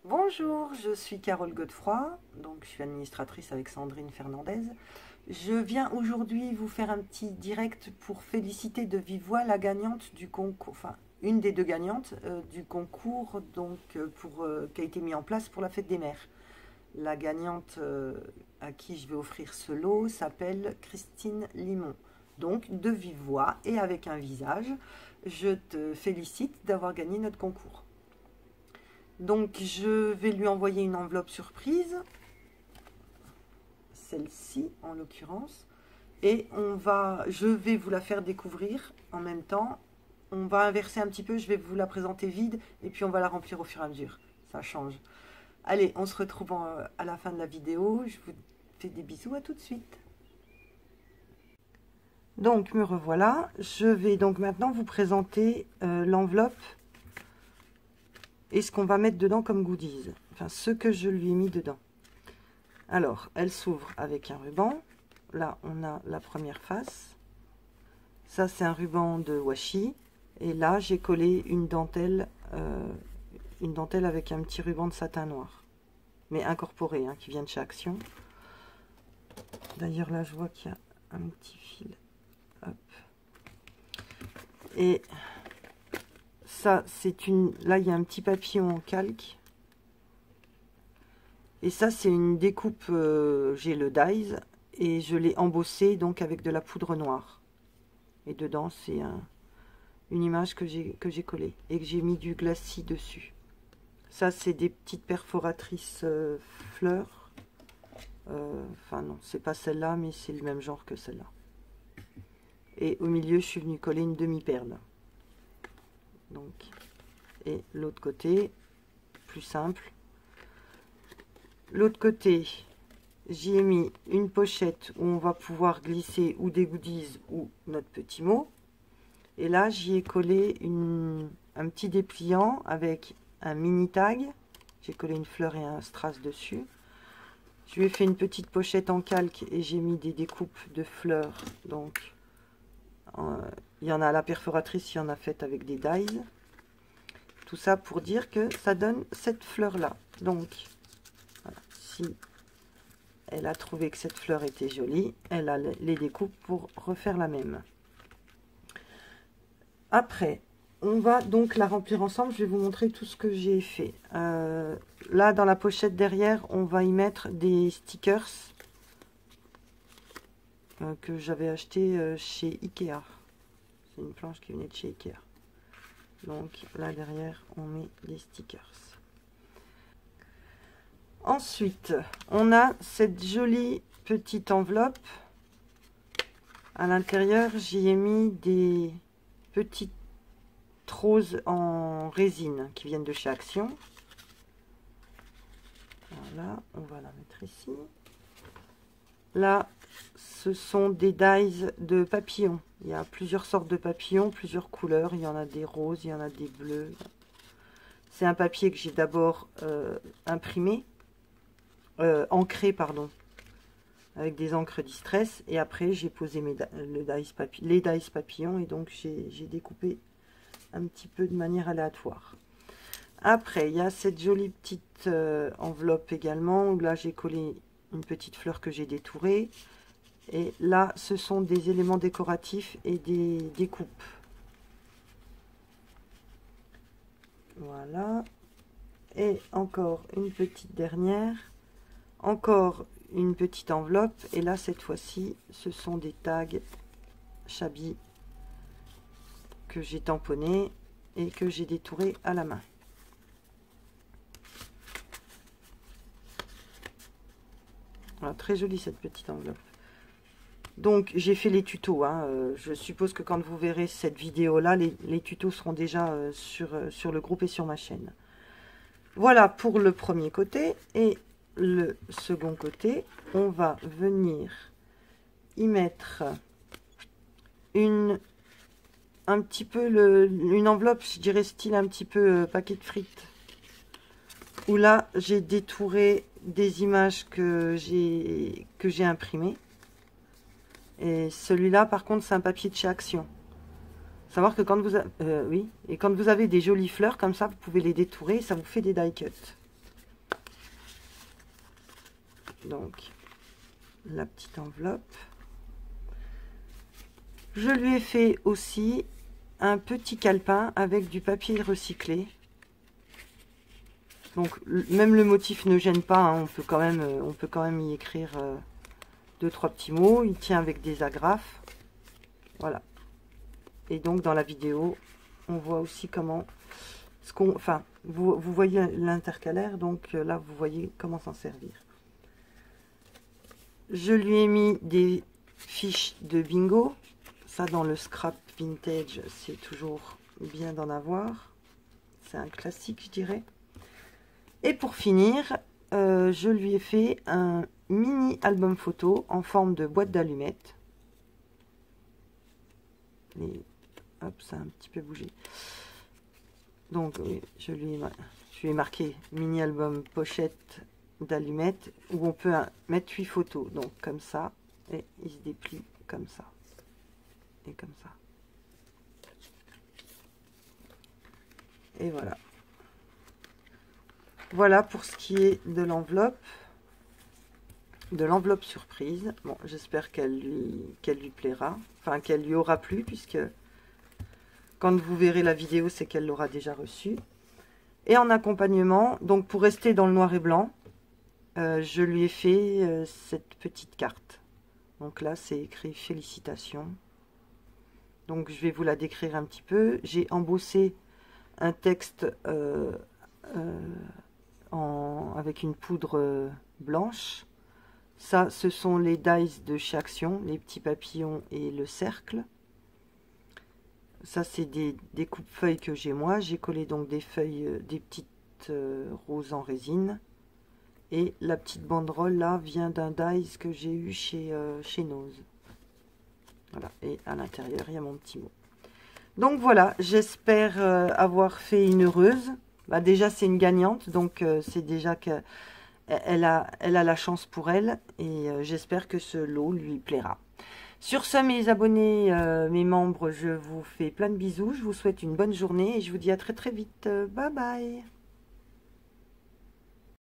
Bonjour, je suis Carole Godefroy, donc je suis administratrice avec Sandrine Fernandez. Je viens aujourd'hui vous faire un petit direct pour féliciter de vive voix la gagnante du concours, enfin une des deux gagnantes du concours qui a été mis en place pour la fête des mères. La gagnante à qui je vais offrir ce lot s'appelle Christine Limon. Donc de vive voix et avec un visage, je te félicite d'avoir gagné notre concours. Donc je vais lui envoyer une enveloppe surprise, celle-ci en l'occurrence, et je vais vous la faire découvrir en même temps. On va inverser un petit peu, je vais vous la présenter vide et puis on va la remplir au fur et à mesure, ça change. Allez, on se retrouve à la fin de la vidéo, je vous fais des bisous, à tout de suite. Donc me revoilà, je vais donc maintenant vous présenter l'enveloppe et ce qu'on va mettre dedans comme goodies, enfin ce que je lui ai mis dedans. Alors, elle s'ouvre avec un ruban. Là, on a la première face. Ça, c'est un ruban de washi. Et là, j'ai collé une dentelle avec un petit ruban de satin noir, mais incorporé, hein, qui vient de chez Action. D'ailleurs, là, je vois qu'il y a un petit fil. Hop. Et ça, c'est une... Là, il y a un petit papillon en calque. Et ça, c'est une découpe, j'ai le dies, et je l'ai embossé donc avec de la poudre noire. Et dedans, c'est une image que j'ai collée et que j'ai mis du glacis dessus. Ça, c'est des petites perforatrices fleurs. Enfin non, c'est pas celle-là, mais c'est le même genre que celle-là. Et au milieu, je suis venue coller une demi-perle. Donc, et l'autre côté, plus simple. L'autre côté, j'y ai mis une pochette où on va pouvoir glisser ou des goodies ou notre petit mot. Et là, j'y ai collé un petit dépliant avec un mini tag. J'ai collé une fleur et un strass dessus. Je lui ai fait une petite pochette en calque et j'ai mis des découpes de fleurs. Donc, il y en a à la perforatrice, il y en a faite avec des dies. Tout ça pour dire que ça donne cette fleur-là. Donc, voilà, si elle a trouvé que cette fleur était jolie, elle a les découpes pour refaire la même. Après, on va donc la remplir ensemble. Je vais vous montrer tout ce que j'ai fait. Là, dans la pochette derrière, on va y mettre des stickers que j'avais acheté chez Ikea. C'est une planche qui venait de chez Ikea. Donc là derrière, on met des stickers. Ensuite, on a cette jolie petite enveloppe. À l'intérieur, j'y ai mis des petites roses en résine qui viennent de chez Action. Voilà, on va la mettre ici. Là, ce sont des dies de papillons. Il y a plusieurs sortes de papillons, plusieurs couleurs. Il y en a des roses, il y en a des bleus. C'est un papier que j'ai d'abord imprimé. Ancré, pardon, avec des encres distress, et après j'ai posé les dies papillons, et donc j'ai découpé un petit peu de manière aléatoire. Après, il y a cette jolie petite enveloppe également, où là j'ai collé une petite fleur que j'ai détourée, et là ce sont des éléments décoratifs et des découpes. Voilà, et encore une petite dernière. Encore une petite enveloppe, et là cette fois-ci ce sont des tags Chabi que j'ai tamponnés et que j'ai détouré à la main. Voilà, très jolie cette petite enveloppe. Donc j'ai fait les tutos, hein. Je suppose que quand vous verrez cette vidéo là, les tutos seront déjà sur le groupe et sur ma chaîne. Voilà pour le premier côté. Et le second côté, on va venir y mettre un petit peu une enveloppe, je dirais style un petit peu paquet de frites, où là j'ai détouré des images que j'ai imprimées. Et celui-là par contre c'est un papier de chez Action. Savoir que quand vous avez des jolies fleurs comme ça, vous pouvez les détourer et ça vous fait des die cuts. donc la petite enveloppe. Je lui ai fait aussi un petit calepin avec du papier recyclé. Donc même le motif ne gêne pas, hein, on peut quand même y écrire 2-3 petits mots. Il tient avec des agrafes. Voilà. Et donc dans la vidéo, on voit aussi comment enfin, vous voyez l'intercalaire, donc là vous voyez comment s'en servir. Je lui ai mis des fiches de bingo. Ça, dans le scrap vintage, c'est toujours bien d'en avoir. C'est un classique, je dirais. Et pour finir, je lui ai fait un mini album photo en forme de boîte d'allumettes. Et hop, ça a un petit peu bougé. Donc, je lui ai marqué mini album pochette d'allumettes où on peut mettre 8 photos. Donc, comme ça, et il se déplie comme ça. Et comme ça. Et voilà. Voilà pour ce qui est de l'enveloppe surprise. Bon, j'espère qu'elle lui plaira, enfin qu'elle lui aura plu, puisque quand vous verrez la vidéo, c'est qu'elle l'aura déjà reçue. Et en accompagnement, donc pour rester dans le noir et blanc, je lui ai fait cette petite carte. Donc là, c'est écrit félicitations. Donc je vais vous la décrire un petit peu. J'ai embossé un texte avec une poudre blanche. Ça, ce sont les dies de chez Action, les petits papillons et le cercle. Ça, c'est des coupe-feuilles que j'ai moi. J'ai collé donc des feuilles, des petites roses en résine. Et la petite banderole là vient d'un dies que j'ai eu chez Nose. Voilà, et à l'intérieur, il y a mon petit mot. Donc voilà, j'espère avoir fait une heureuse. Bah, déjà, c'est une gagnante, donc c'est déjà qu'elle a la chance pour elle. Et j'espère que ce lot lui plaira. Sur ce, mes abonnés, mes membres, je vous fais plein de bisous. Je vous souhaite une bonne journée et je vous dis à très très vite. Bye bye.